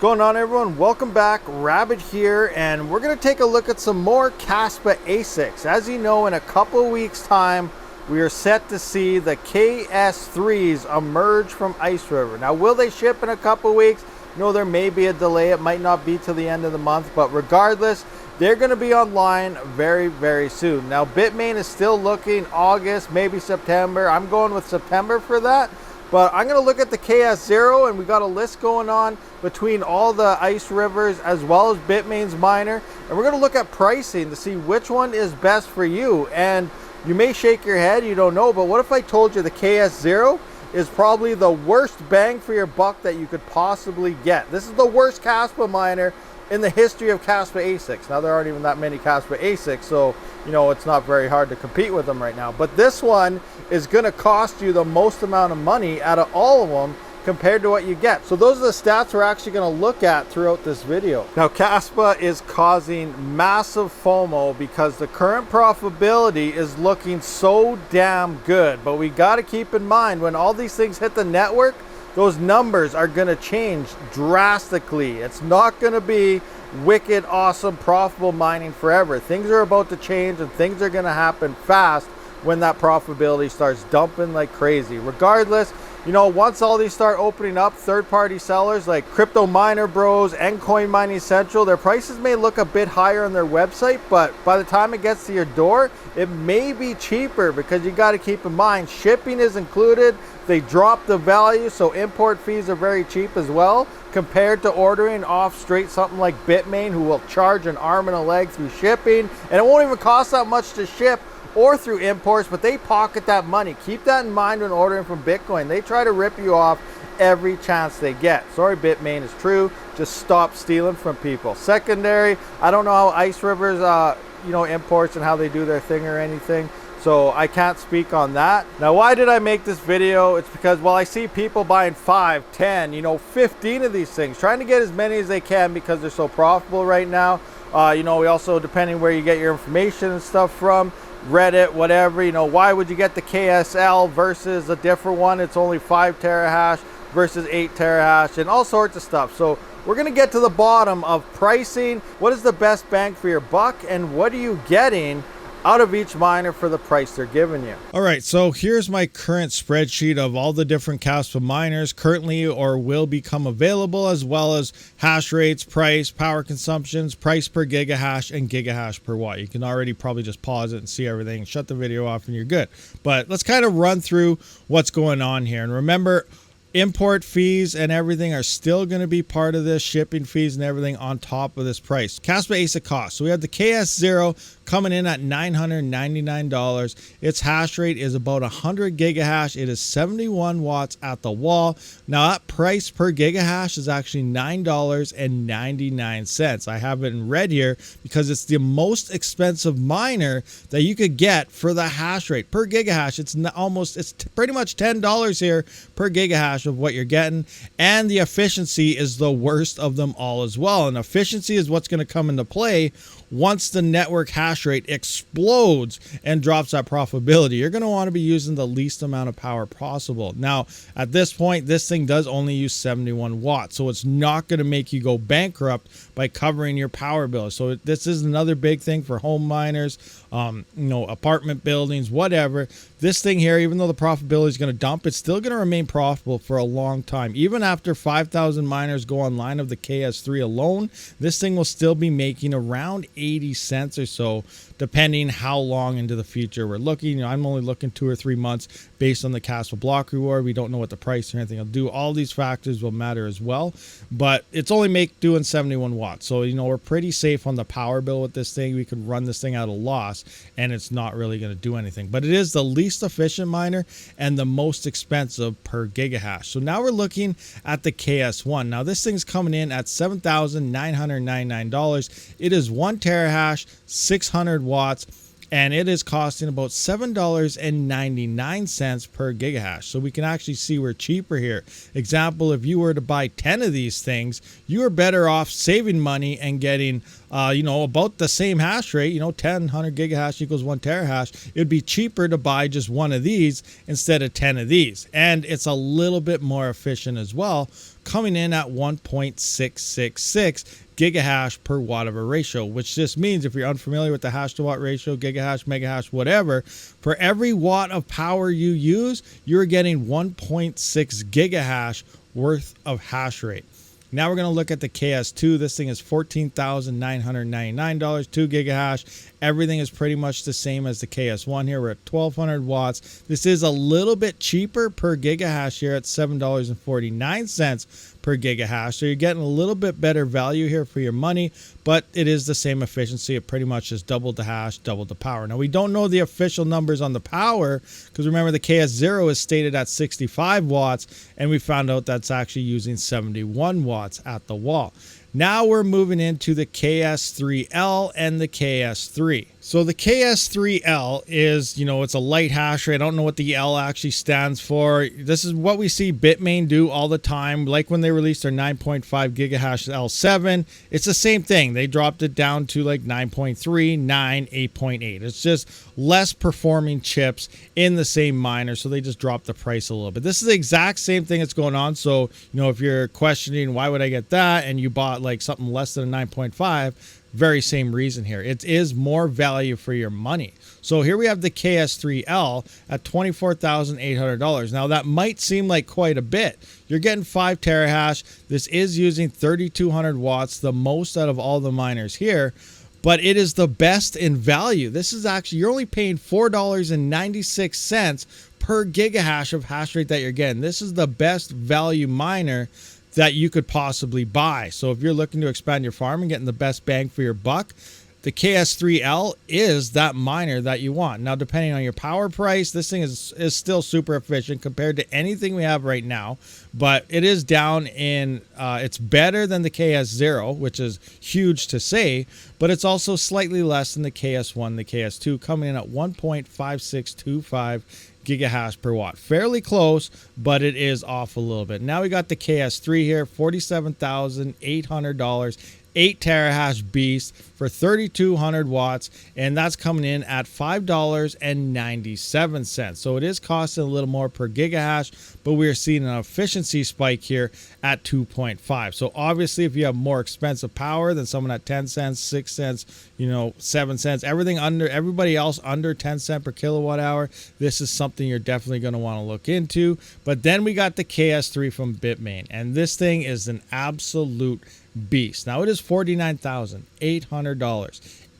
going on, everyone? Welcome back. Rabid here, and we're going to take a look at some more KASPA ASICs. As you know, in a couple weeks time we are set to see the KS3s emerge from Ice River. Now, will they ship in a couple weeks? No, there may be a delay. It might not be till the end of the month, but regardless, they're going to be online very soon. Now, Bitmain is still looking August, maybe September. I'm going with September for that. But I'm going to look at the KS0, and we got a list going on between all the Ice Rivers as well as Bitmain's miner. And we're going to look at pricing to see which one is best for you. And you may shake your head, you don't know, but what if I told you the KS0 is probably the worst bang for your buck that you could possibly get? This is the worst KASPA miner in the history of KASPA ASICs. Now, there aren't even that many KASPA ASICs, so you know it's not very hard to compete with them right now. But this one is going to cost you the most amount of money out of all of them compared to what you get. So those are the stats we're actually going to look at throughout this video. Now, KASPA is causing massive FOMO because the current profitability is looking so damn good. But we got to keep in mind, when all these things hit the network, those numbers are going to change drastically. It's not going to be wicked, awesome, profitable mining forever. Things are about to change, and things are going to happen fast when that profitability starts dumping like crazy. Regardless, you know, once all these start opening up, third-party sellers like OCTOMINER Bros and Coin Mining Central, their prices may look a bit higher on their website, but by the time it gets to your door, it may be cheaper, because you got to keep in mind, shipping is included. They drop the value, so import fees are very cheap as well, compared to ordering off straight something like Bitmain, who will charge an arm and a leg through shipping, and it won't even cost that much to ship or through imports, but they pocket that money. Keep that in mind when ordering from Bitcoin. They try to rip you off every chance they get. Sorry, Bitmain, is true. Just stop stealing from people. Secondary, I don't know how Ice Rivers imports and how they do their thing or anything, so I can't speak on that. Now, why did I make this video? It's because, well, I see people buying 5, 10, 15 of these things, trying to get as many as they can because they're so profitable right now. We also, depending where you get your information and stuff from, Reddit, whatever, why would you get the KSL versus a different one? It's only 5 terahash versus 8 terahash and all sorts of stuff. So we're going to get to the bottom of pricing. What is the best bang for your buck, and what are you getting out of each miner for the price they're giving you? All right, so here's my current spreadsheet of all the different KASPA miners currently or will become available, as well as hash rates, price, power consumptions, price per gigahash, and gigahash per watt. You can already probably just pause it and see everything, shut the video off, and you're good. But let's kind of run through what's going on here. And remember, import fees and everything are still going to be part of this, shipping fees and everything on top of this price. KASPA ASIC cost. So we have the KS0 coming in at $999. Its hash rate is about 100 gigahash. It is 71 watts at the wall. Now, that price per gigahash is actually $9.99. I have it in red here because it's the most expensive miner that you could get for the hash rate per gigahash. It's pretty much $10 here per gigahash of what you're getting, and the efficiency is the worst of them all as well. And efficiency is what's going to come into play once the network hash rate explodes and drops that profitability. You're going to want to be using the least amount of power possible. Now, at this point, this thing does only use 71 watts, so it's not going to make you go bankrupt by covering your power bill. So this is another big thing for home miners, apartment buildings, whatever. This thing here, even though the profitability is going to dump, it's still going to remain profitable for a long time. Even after 5,000 miners go online of the KS3 alone, this thing will still be making around 80 cents or so, depending how long into the future we're looking. I'm only looking 2 or 3 months based on the KASPA block reward. We don't know what the price or anything will do. All these factors will matter as well, but it's only doing 71 watts. So, we're pretty safe on the power bill with this thing. We could run this thing at a loss and it's not really going to do anything, but it is the least efficient miner and the most expensive per gigahash. So now we're looking at the KS1. Now this thing's coming in at $7,999. It is 1 terahash, 600 watts. and it is costing about $7.99 per gigahash. So we can actually see we're cheaper here. Example, if you were to buy 10 of these things, you are better off saving money and getting about the same hash rate. 100 gigahash equals 1 terahash. It'd be cheaper to buy just one of these instead of 10 of these, and it's a little bit more efficient as well, coming in at 1.666 gigahash per watt of a ratio, which just means, if you're unfamiliar with the hash to watt ratio, gigahash, megahash, whatever, for every watt of power you use, you're getting 1.6 gigahash worth of hash rate. Now we're going to look at the KS2. This thing is $14,999, 2 gigahash. Everything is pretty much the same as the KS1 here. We're at 1,200 watts. This is a little bit cheaper per gigahash here at $7.49 per gigahash. So you're getting a little bit better value here for your money, but it is the same efficiency. It pretty much just doubled the hash, doubled the power. Now we don't know the official numbers on the power, because remember the KS0 is stated at 65 watts, and we found out that's actually using 71 watts at the wall. Now we're moving into the KS3L and the KS3. So the KS3L is, it's a light hash rate. I don't know what the L actually stands for. This is what we see Bitmain do all the time. Like when they released their 9.5 gigahash L7, it's the same thing. They dropped it down to like 9.3, 9, 8.8. It's just less performing chips in the same miner, so they just dropped the price a little bit. This is the exact same thing that's going on. So, if you're questioning why would I get that, and you bought like something less than a 9.5, very same reason here. It is more value for your money. So here we have the KS3L at $24,800. Now that might seem like quite a bit. You're getting 5 terahash. This is using 3,200 watts, the most out of all the miners here, but it is the best in value. This is actually, you're only paying $4.96 per gigahash of hash rate that you're getting. This is the best value miner that you could possibly buy. So if you're looking to expand your farm and getting the best bang for your buck, the KS3L is that miner that you want. Now, depending on your power price, this thing is still super efficient compared to anything we have right now, but it is down in, it's better than the KS0, which is huge to say, but it's also slightly less than the KS1, the KS2, coming in at 1.5625 gigahash per watt. Fairly close, but it is off a little bit. Now we got the KS3 here, $47,800, 8 terahash beast for 3,200 watts, and that's coming in at $5.97. So it is costing a little more per gigahash, but we are seeing an efficiency spike here at 2.5. So obviously, if you have more expensive power than someone at 10 cents, 6 cents, 7 cents, everybody else under 10 cents per kilowatt hour, this is something you're definitely going to want to look into. But then we got the KS3 from Bitmain, and this thing is an absolute beast. Now it is $49,800,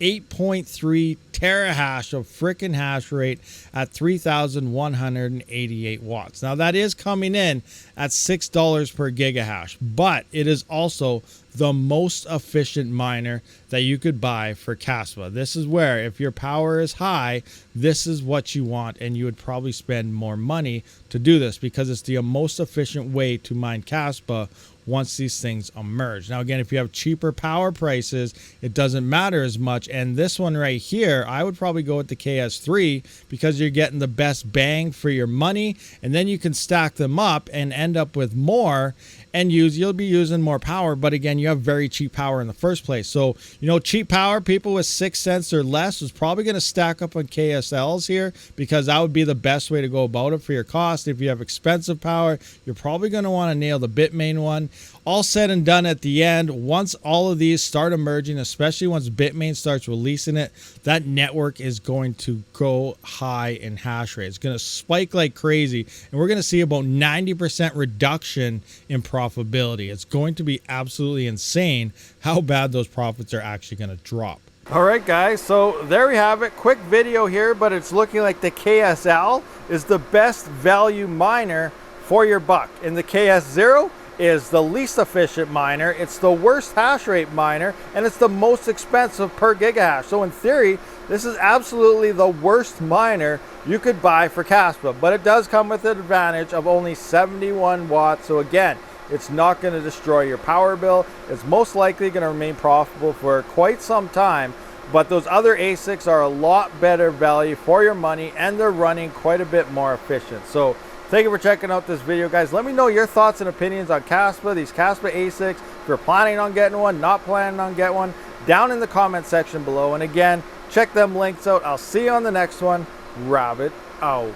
8.3 terahash of freaking hash rate at 3,188 watts. Now that is coming in at $6 per gigahash, but it is also the most efficient miner that you could buy for KASPA. This is where, if your power is high, this is what you want, and you would probably spend more money to do this because it's the most efficient way to mine KASPA once these things emerge. Now again, if you have cheaper power prices, it doesn't matter as much. And this one right here, I would probably go with the KS3 because you're getting the best bang for your money, and then you can stack them up and end up with more, and you'll be using more power. But again, you have very cheap power in the first place. So, cheap power, people with 6 cents or less is probably going to stack up on KSLs here, because that would be the best way to go about it for your cost. If you have expensive power, you're probably going to want to nail the Bitmain one. All said and done at the end, once all of these start emerging, especially once Bitmain starts releasing it, that network is going to go high in hash rate. It's going to spike like crazy, and we're going to see about 90% reduction in profitability. It's going to be absolutely insane how bad those profits are actually going to drop. All right, guys, so there we have it. Quick video here, but it's looking like the KSL is the best value miner for your buck, and the KS0 is the least efficient miner. It's the worst hash rate miner, and it's the most expensive per gigahash. So in theory, this is absolutely the worst miner you could buy for KASPA, but it does come with the advantage of only 71 watts. So again, it's not going to destroy your power bill. It's most likely going to remain profitable for quite some time. but those other ASICs are a lot better value for your money, and they're running quite a bit more efficient. So thank you for checking out this video, guys. Let me know your thoughts and opinions on KASPA, these KASPA ASICs. If you're planning on getting one, not planning on getting one, down in the comment section below. And again, check them links out. I'll see you on the next one. Rabid out.